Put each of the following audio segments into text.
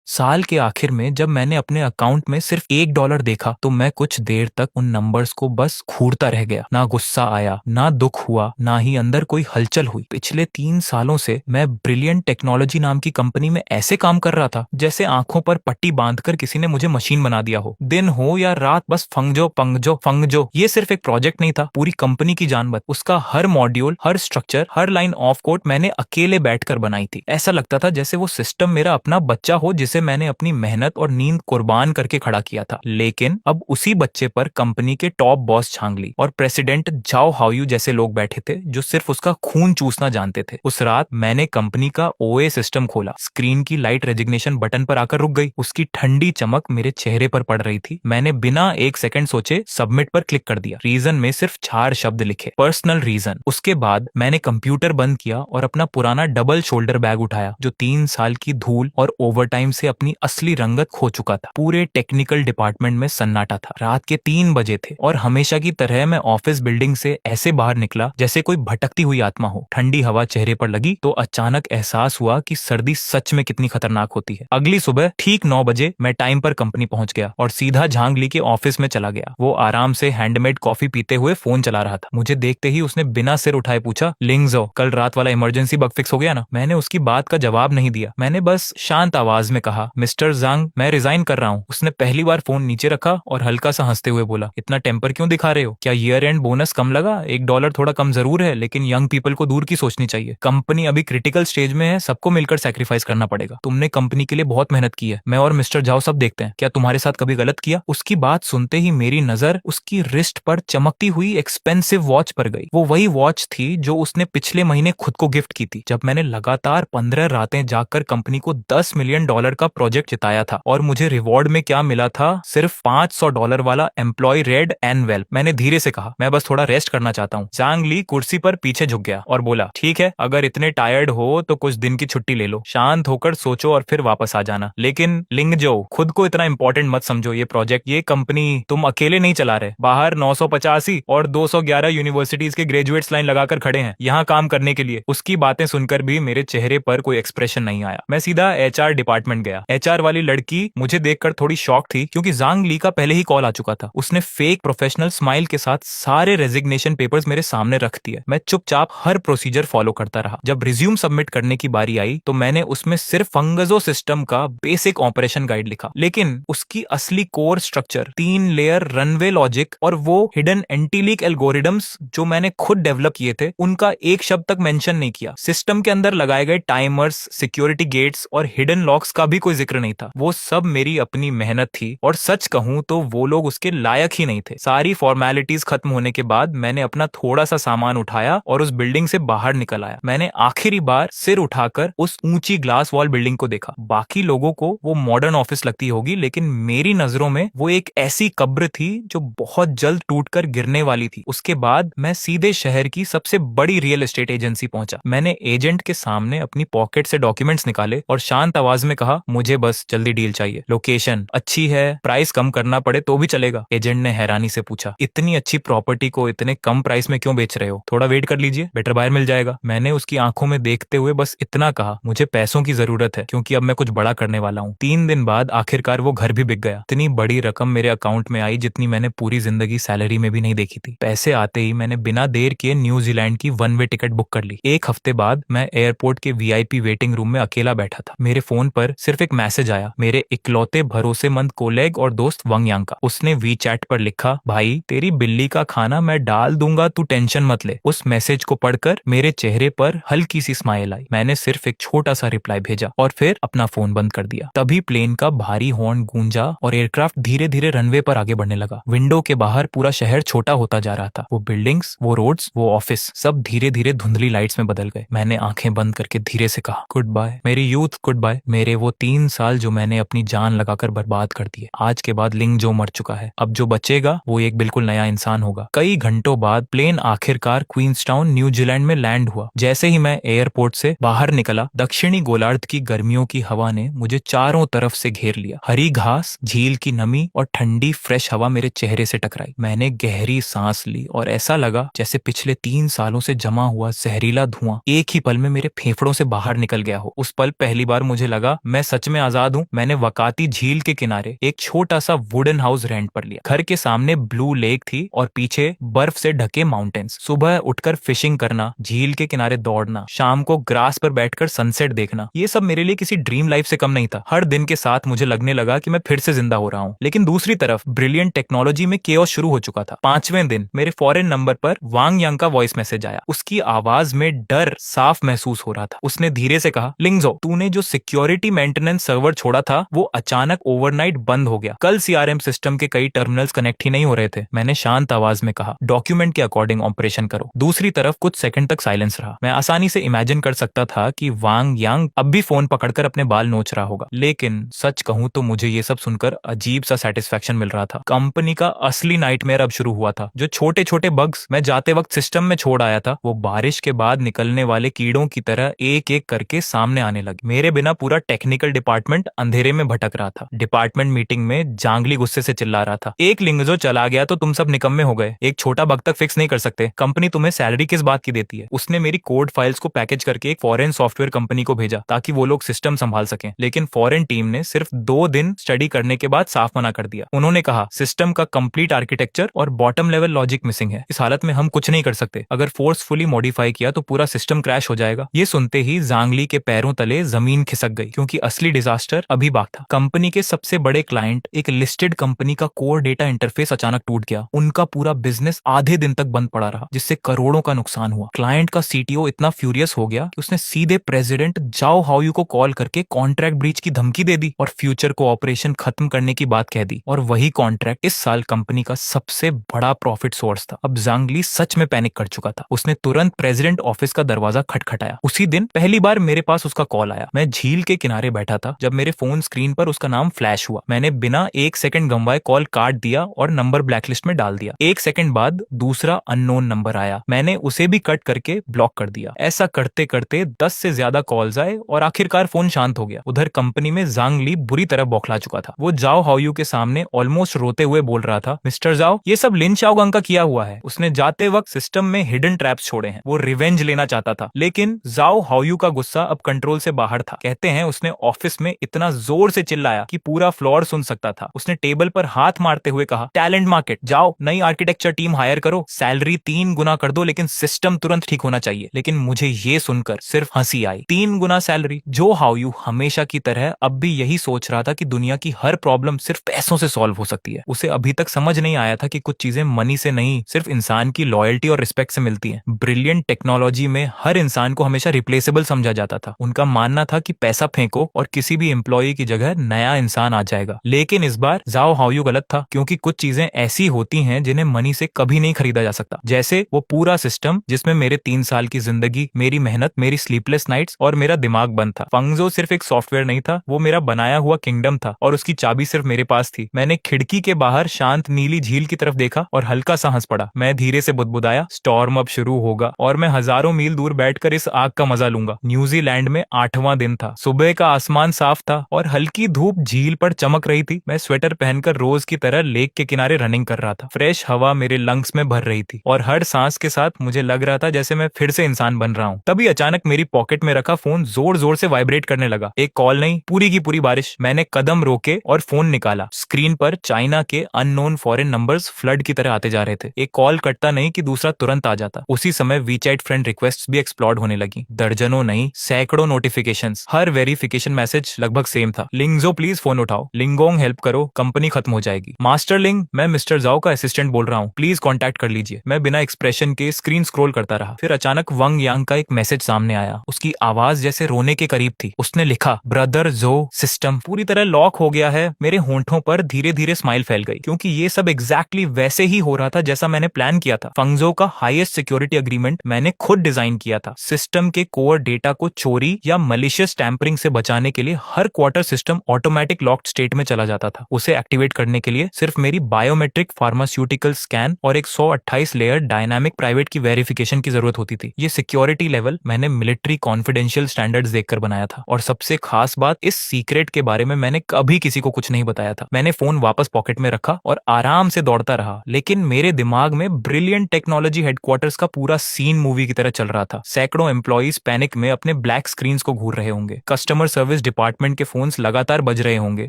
साल के आखिर में जब मैंने अपने अकाउंट में सिर्फ $1 देखा तो मैं कुछ देर तक उन नंबर्स को बस घूरता रह गया। ना गुस्सा आया, ना दुख हुआ, ना ही अंदर कोई हलचल हुई। पिछले 3 सालों से मैं ब्रिलियंट टेक्नोलॉजी नाम की कंपनी में ऐसे काम कर रहा था जैसे आंखों पर पट्टी बांधकर किसी ने मुझे मशीन बना दिया हो। दिन हो या रात बस फंगजो पंगजो फंगजो। ये सिर्फ एक प्रोजेक्ट नहीं था, पूरी कंपनी की जान बच। उसका हर मॉड्यूल, हर स्ट्रक्चर, हर लाइन ऑफ कोड मैंने अकेले बैठकर बनाई थी। ऐसा लगता था जैसे वो सिस्टम मेरा अपना बच्चा हो जिसे मैंने अपनी मेहनत और नींद कुर्बान करके खड़ा किया था। लेकिन अब उसी बच्चे पर कंपनी के टॉप बॉस छांग ली और प्रेसिडेंट जाओ हाउ जैसे लोग बैठे थे जो सिर्फ उसका खून चूसना जानते थे। उस रात मैंने कंपनी का ओए सिस्टम खोला। स्क्रीन की लाइट रेजिग्नेशन बटन पर आकर रुक गई। उसकी ठंडी चमक मेरे चेहरे पर पड़ रही थी। मैंने बिना 1 सेकंड सोचे सबमिट पर क्लिक कर दिया। रीजन में सिर्फ 4 शब्द लिखे, पर्सनल रीजन। उसके बाद मैंने कंप्यूटर बंद किया और अपना पुराना डबल शोल्डर बैग उठाया जो 3 साल की धूल और ओवरटाइम से अपनी असली रंगत खो चुका था। पूरे टेक्निकल डिपार्टमेंट में सन्नाटा था। रात के 3 बजे थे और हमेशा की तरह मैं ऑफिस बिल्डिंग से ऐसे बाहर निकला जैसे कोई भटकती हुई आत्मा हो। ठंडी हवा चेहरे पर लगी तो अचानक एहसास हुआ कि सर्दी सच में कितनी खतरनाक होती है। अगली सुबह ठीक 9 बजे मैं टाइम पर कंपनी पहुंच गया और सीधा झांग ली के ऑफिस में चला गया। वो आराम से हैंडमेड कॉफी पीते हुए फोन चला रहा था। मुझे देखते ही उसने बिना सिर उठाए पूछा, लिंगजो, कल रात वाला इमरजेंसी बग फिक्स हो गया ना? मैंने उसकी बात का जवाब नहीं दिया। मैंने बस शांत आवाज में कहा, मिस्टर जांग, मैं रिजाइन कर रहा हूँ। उसने पहली बार फोन नीचे रखा और हल्का सा हंसते हुए बोला, इतना टेम्पर क्यों दिखा रहे हो? क्या ईयर एंड बोनस कम लगा? $1 थोड़ा कम जरूर है, लेकिन यंग पीपल को दूर की सोचनी चाहिए। कंपनी अभी क्रिटिकल स्टेज में है, सबको मिलकर सेक्रीफाइस करना पड़ेगा। तुमने कंपनी के लिए बहुत मेहनत की है, मैं और मिस्टर जाओ सब देखते हैं। क्या तुम्हारे साथ कभी गलत किया? उसकी बात सुनते ही मेरी नजर उसकी रिस्ट पर चमकती हुई एक्सपेंसिव वॉच पर गई। वो वही वॉच थी जो उसने पिछले महीने खुद को गिफ्ट की थी जब मैंने लगातार 15 रातें जागकर कंपनी को $10 मिलियन का प्रोजेक्ट जिताया था। और मुझे रिवॉर्ड में क्या मिला था? सिर्फ $500 वाला एम्प्लॉय रेड एनवेल। मैंने धीरे से कहा, मैं बस थोड़ा रेस्ट करना चाहता हूँ। जांग ली कुर्सी पर पीछे झुक गया और बोला, ठीक है, अगर इतने टायर्ड हो तो कुछ दिन की छुट्टी ले लो, शांत होकर सोचो और फिर वापस आ जाना। लेकिन लिंगजो, खुद को इतना इंपॉर्टेंट मत समझो। ये प्रोजेक्ट, ये कंपनी तुम अकेले नहीं चला रहे। बाहर 985 और 211 यूनिवर्सिटीज के ग्रेजुएट्स लाइन लगाकर खड़े हैं यहाँ काम करने के लिए। उसकी बातें सुनकर भी मेरे चेहरे पर कोई एक्सप्रेशन नहीं आया। मैं सीधा एचआर डिपार्टमेंट गया। एचआर वाली लड़की मुझे देखकर थोड़ी शॉक थी क्योंकि जांग ली का पहले ही कॉल आ चुका था। उसने फेक प्रोफेशनल स्माइल के साथ सारे रेजिग्नेशन पेपर्स मेरे सामने रख दिए। मैं चुपचाप हर प्रोसीजर फॉलो करता रहा। जब रिज्यूम सबमिट करने की बारी आई तो मैंने उसमें सिर्फ फंगजो सिस्टम का बेसिक ऑपरेशन गाइड लिखा, लेकिन उसकी असली core structure, 3 layer runway logic और वो हिडन एंटी लीक एल्गोरिदम्स जो मैंने खुद डेवलप किए थे, उनका एक शब्द तक मेंशन नहीं किया। सिस्टम के अंदर लगाए गए टाइमर्स, सिक्योरिटी गेट्स और हिडन लॉक्स का भी कोई जिक्र नहीं था। वो सब मेरी अपनी मेहनत थी और सच कहूं तो वो लोग उसके लायक ही नहीं थे। सारी फॉर्मेलिटीज खत्म होने के बाद मैंने अपना थोड़ा सा सामान उठाया और उस बिल्डिंग से बाहर निकल आया। मैंने आखिरी बार सिर उठाकर उस ऊंची ग्लास वॉल बिल्डिंग को देखा। बाकी लोगों को वो मॉडर्न ऑफिस लगती होगी, लेकिन मेरी नजरों में वो एक ऐसी कब्र थी जो बहुत जल्द टूटकर गिरने वाली थी। उसके बाद मैं सीधे शहर की सबसे बड़ी रियल एस्टेट एजेंसी पहुंचा। मैंने एजेंट के सामने अपनी पॉकेट से डॉक्यूमेंट्स निकाले और शांत आवाज में कहा, मुझे बस जल्दी डील चाहिए। लोकेशन अच्छी है, प्राइस कम करना पड़े तो भी चलेगा। एजेंट ने हैरानी से पूछा, इतनी अच्छी प्रॉपर्टी को इतने कम प्राइस में क्यों बेच रहे हो? थोड़ा वेट कर लीजिए, बेटर बायर मिल जाएगा। मैंने उसकी आंखों में देखते हुए बस इतना कहा, मुझे पैसों की जरूरत है क्योंकि अब मैं कुछ बड़ा करने वाला हूँ। 3 दिन बाद आखिरकार वो घर भी बिक गया। इतनी बड़ी रकम मेरे अकाउंट में आई जितनी मैंने पूरी जिंदगी सैलरी में भी नहीं देखी थी। पैसे आते ही मैंने बिना देर किए न्यूजीलैंड की 1 वे टिकट बुक कर ली। 1 हफ्ते बाद मैं एयरपोर्ट के वीआईपी वेटिंग रूम में अकेला बैठा था। मेरे फोन पर सिर्फ एक मैसेज आया, मेरे इकलौते भरोसेमंद कोलेग और दोस्त वंग यांग का। उसने वी चैट पर लिखा, भाई तेरी बिल्ली का खाना मैं डाल दूंगा, तू टेंशन मत ले। उस मैसेज को पढ़कर मेरे चेहरे पर हल्की सी स्माइल आई। मैंने सिर्फ एक छोटा सा रिप्लाई भेजा और फिर अपना फोन बंद कर दिया। तभी प्लेन का भारी हॉर्न गूंजा और एयरक्राफ्ट धीरे धीरे रनवे पर आगे बढ़ने लगा। विंडो के बाहर पूरा शहर छोटा होता जा रहा था। वो बिल्डिंग्स, वो रोड्स, वो ऑफिस, सब धीरे धीरे धुंधली लाइट्स में बदल गए। मैंने आंखें बंद करके धीरे से कहा, गुड बाय मेरी यूथ, गुड बाय मेरे वो 3 साल जो मैंने अपनी जान लगाकर बर्बाद कर दिए। आज के बाद लिंग जो मर चुका है, अब जो बचेगा वो एक बिल्कुल नया इंसान होगा। कई घंटों बाद प्लेन आखिरकार क्वींसटाउन न्यूजीलैंड में लैंड हुआ। जैसे ही मैं एयरपोर्ट से बाहर निकला, दक्षिणी गोलार्ध की गर्मियों की हवा ने मुझे चारों तरफ से घेर लिया। हरी घास, झील की नमी और ठंडी फ्रेश हवा मेरे चेहरे से टकराई। मैंने गहरी सांस ली और ऐसा लगा जैसे पिछले 3 सालों से जमा हुआ जहरीला धुआं एक ही पल में मेरे फेफड़ों से बाहर निकल गया हो। उस पल पहली बार मुझे लगा मैं सच सच में आजाद हूँ। मैंने वकाती झील के किनारे एक छोटा सा वुडन हाउस रेंट पर लिया। घर के सामने ब्लू लेक थी और पीछे बर्फ से ढके माउंटेन्स। सुबह उठकर फिशिंग करना, झील के किनारे दौड़ना, शाम को ग्रास पर बैठकर सनसेट देखना, ये सब मेरे लिए किसी ड्रीम लाइफ से कम नहीं था। हर दिन के साथ मुझे लगने लगा कि मैं फिर से जिंदा हो रहा हूँ। लेकिन दूसरी तरफ ब्रिलियंट टेक्नोलॉजी में केओस शुरू हो चुका था। 5वें दिन मेरे फॉरेन नंबर पर वांग यांग का वॉइस मैसेज आया। उसकी आवाज में डर साफ महसूस हो रहा था। उसने धीरे से कहा, लिंगजो, तूने जो सिक्योरिटी मेंटेनेंस सर्वर छोड़ा था वो अचानक ओवरनाइट बंद हो गया। कल सीआरएम सिस्टम के कई टर्मिनल्स कनेक्ट ही नहीं हो रहे थे। मैंने शांत आवाज में कहा, डॉक्यूमेंट के अकॉर्डिंग ऑपरेशन करो। दूसरी तरफ कुछ सेकंड तक साइलेंस रहा। मैं आसानी से इमेजिन कर सकता था कि वांग यांग अब भी फोन पकड़कर अपने बाल नोच रहा होगा। लेकिन सच कहूं तो मुझे ये सब सुनकर अजीब सा सेटिस्फेक्शन मिल रहा था। कंपनी का असली नाइटमेयर अब शुरू हुआ था। जो छोटे छोटे बग्स मैं जाते वक्त सिस्टम में छोड़ आया था, वो बारिश के बाद निकलने वाले कीड़ों की तरह एक एक करके सामने आने लगे। मेरे बिना पूरा टेक्निकल डिपार्टमेंट अंधेरे में भटक रहा था। डिपार्टमेंट मीटिंग में जांगली गुस्से से चिल्ला रहा था, एक लिंगजो चला गया तो तुम सब निकम्मे हो गए। एक छोटा बग तक फिक्स नहीं कर सकते। कंपनी तुम्हें सैलरी किस बात की देती है? उसने मेरी कोड फाइल्स को पैकेज करके एक फॉरेन सॉफ्टवेयर कंपनी को भेजा ताकि वो लोग सिस्टम संभाल सकें। लेकिन फॉरेन टीम ने सिर्फ 2 दिन स्टडी करने के बाद साफ मना कर दिया। उन्होंने कहा, सिस्टम का कंप्लीट आर्किटेक्चर और बॉटम लेवल लॉजिक मिसिंग है। इस हालत में हम कुछ नहीं कर सकते। अगर फोर्सफुली मॉडिफाई किया तो पूरा सिस्टम क्रैश हो जाएगा। ये सुनते ही जांगली के पैरों तले जमीन खिसक गई, क्योंकि असली डिजास्टर अभी बाकी था। कंपनी के सबसे बड़े क्लाइंट, एक लिस्टेड कंपनी का कोर डेटा इंटरफेस अचानक टूट गया। उनका पूरा बिजनेस आधे दिन तक बंद पड़ा रहा, जिससे करोड़ों का नुकसान हुआ। क्लाइंट का सीटीओ इतना फ्यूरियस हो गया कि उसने सीधे प्रेसिडेंट जाओ हाओयू को कॉल करके कॉन्ट्रैक्ट ब्रीच की धमकी दे दी और फ्यूचर को ऑपरेशन खत्म करने की बात कह दी। और वही कॉन्ट्रैक्ट इस साल कंपनी का सबसे बड़ा प्रॉफिट सोर्स था। अब जांगली सच में पैनिक कर चुका था। उसने तुरंत प्रेसिडेंट ऑफिस का दरवाजा खटखटाया। उसी दिन पहली बार मेरे पास उसका कॉल आया। मैं झील के किनारे बैठा था जब मेरे फोन स्क्रीन पर उसका नाम फ्लैश हुआ। मैंने बिना 1 सेकंड गंवाए कॉल काट दिया और नंबर ब्लैकलिस्ट में डाल दिया। 1 सेकंड बाद दूसरा अननोन नंबर आया। मैंने उसे भी कट करके ब्लॉक कर दिया। ऐसा करते करते 10 से ज्यादा कॉल्स आए और आखिरकार फोन शांत हो गया। उधर कंपनी में जांगली बुरी तरह बौखला चुका था। वो जाओ हाओयू के सामने ऑलमोस्ट रोते हुए बोल रहा था, मिस्टर जाओ, ये सब लिन शाओगांग का किया हुआ है। उसने जाते वक्त सिस्टम में हिडन ट्रैप्स छोड़े हैं। वो रिवेंज लेना चाहता था। लेकिन जाओ हाओयू का गुस्सा अब कंट्रोल से बाहर था। कहते हैं उसने ऑफिस में इतना जोर से चिल्लाया कि पूरा फ्लोर सुन सकता था। उसने टेबल पर हाथ मारते हुए कहा, टैलेंट मार्केट, जाओ नई आर्किटेक्चर टीम हायर करो, सैलरी 3 गुना कर दो, लेकिन सिस्टम तुरंत ठीक होना चाहिए। लेकिन मुझे ये सुनकर सिर्फ हंसी आई। 3 गुना सैलरी? जो हाओयू हमेशा की तरह अब भी यही सोच रहा था कि दुनिया की हर प्रॉब्लम सिर्फ पैसों से सॉल्व हो सकती है। उसे अभी तक समझ नहीं आया था कि कुछ चीजें मनी से नहीं, सिर्फ इंसान की लॉयल्टी और रिस्पेक्ट से मिलती हैं। ब्रिलियंट टेक्नोलॉजी में हर इंसान को हमेशा रिप्लेसेबल समझा जाता था। उनका मानना था कि पैसा फेंको और किसी भी एम्प्लॉय की जगह नया इंसान आ जाएगा। लेकिन इस बार जाओ हाओयू गलत था, क्योंकि कुछ चीजें ऐसी होती हैं जिन्हें मनी से कभी नहीं खरीदा जा सकता। जैसे वो पूरा सिस्टम जिसमें मेरे 3 साल की जिंदगी, मेरी मेहनत, मेरी स्लीपलेस नाइट्स और मेरा दिमाग बंद था। फंगजो सिर्फ एक सॉफ्टवेयर नहीं था, वो मेरा बनाया हुआ किंगडम था और उसकी चाबी सिर्फ मेरे पास थी। मैंने खिड़की के बाहर शांत नीली झील की तरफ देखा और हल्का सा हंस पड़ा। मैं धीरे से बुदबुदाया, स्टॉर्म अब शुरू होगा और मैं हजारों मील दूर बैठकर इस आग का मजा लूंगा। न्यूजीलैंड में 8वां दिन था। सुबह का आसमान साफ था और हल्की धूप झील पर चमक रही थी। मैं स्वेटर पहनकर रोज की तरह लेक के किनारे रनिंग कर रहा था। फ्रेश हवा मेरे लंग्स में भर रही थी और हर सांस के साथ मुझे लग रहा था जैसे मैं फिर से इंसान बन रहा हूँ। तभी अचानक मेरी पॉकेट में रखा फोन जोर जोर से वाइब्रेट करने लगा। एक कॉल नहीं, पूरी की पूरी बारिश। मैंने कदम रोके और फोन निकाला। स्क्रीन पर चाइना के अननोन फॉरेन नंबर्स फ्लड की तरह आते जा रहे थे। एक कॉल कटता नहीं कि दूसरा तुरंत आ जाता। उसी समय वीचैट फ्रेंड रिक्वेस्ट भी एक्सप्लोड होने लगी। दर्जनों नहीं, सैकड़ों नोटिफिकेशंस। हर वेरिफिकेशन मैसेज लगभग सेम था। लिंगजो प्लीज फोन उठाओ, लिंगोंग हेल्प करो, कंपनी खत्म हो जाएगी। मास्टर लिंग, मैं मिस्टर जाओ का असिस्टेंट बोल रहा हूँ, प्लीज कांटेक्ट कर लीजिए। मैं बिना एक्सप्रेशन के स्क्रीन स्क्रॉल करता रहा। फिर अचानक वंग यांग का एक मैसेज सामने आया। उसकी आवाज जैसे रोने के करीब थी। उसने लिखा, ब्रदर जो, सिस्टम पूरी तरह लॉक हो गया है। मेरे होंठों पर धीरे धीरे स्माइल फैल गई, क्योंकि ये सब एग्जैक्टली वैसे ही हो रहा था जैसा मैंने प्लान किया था। फंगजो का हाईएस्ट सिक्योरिटी अग्रीमेंट मैंने खुद डिजाइन किया था। सिस्टम के कोर डेटा को चोरी या मलिशियस टैंपरिंग से बचाने के लिए हर quarter system automatic locked state में चला जाता था। उसे एक्टिवेट करने के लिए सिर्फ मेरी बायोमेट्रिक फार्मास्यूटिकल स्कैन और एक 128 लेयर डायनामिक प्राइवेट की वेरिफिकेशन की जरूरत होती थी। ये सिक्योरिटी लेवल मैंने मिलिट्री कॉन्फिडेंशियल स्टैंडर्ड्स देखकर बनाया था। और सबसे खास बात, इस सीक्रेट के बारे में मैंने कभी किसी को कुछ नहीं बताया था। मैंने फोन वापस पॉकेट में रखा और आराम से दौड़ता रहा। लेकिन मेरे दिमाग में ब्रिलियंट टेक्नोलॉजी हेडक्वार्टर्स का पूरा सीन मूवी की तरह चल रहा था। सैकड़ों एम्प्लॉइज पैनिक में अपने ब्लैक स्क्रीन को घूर रहे होंगे। कस्टमर सर्विस डिपार्टमेंट के फोन्स लगातार बज रहे होंगे,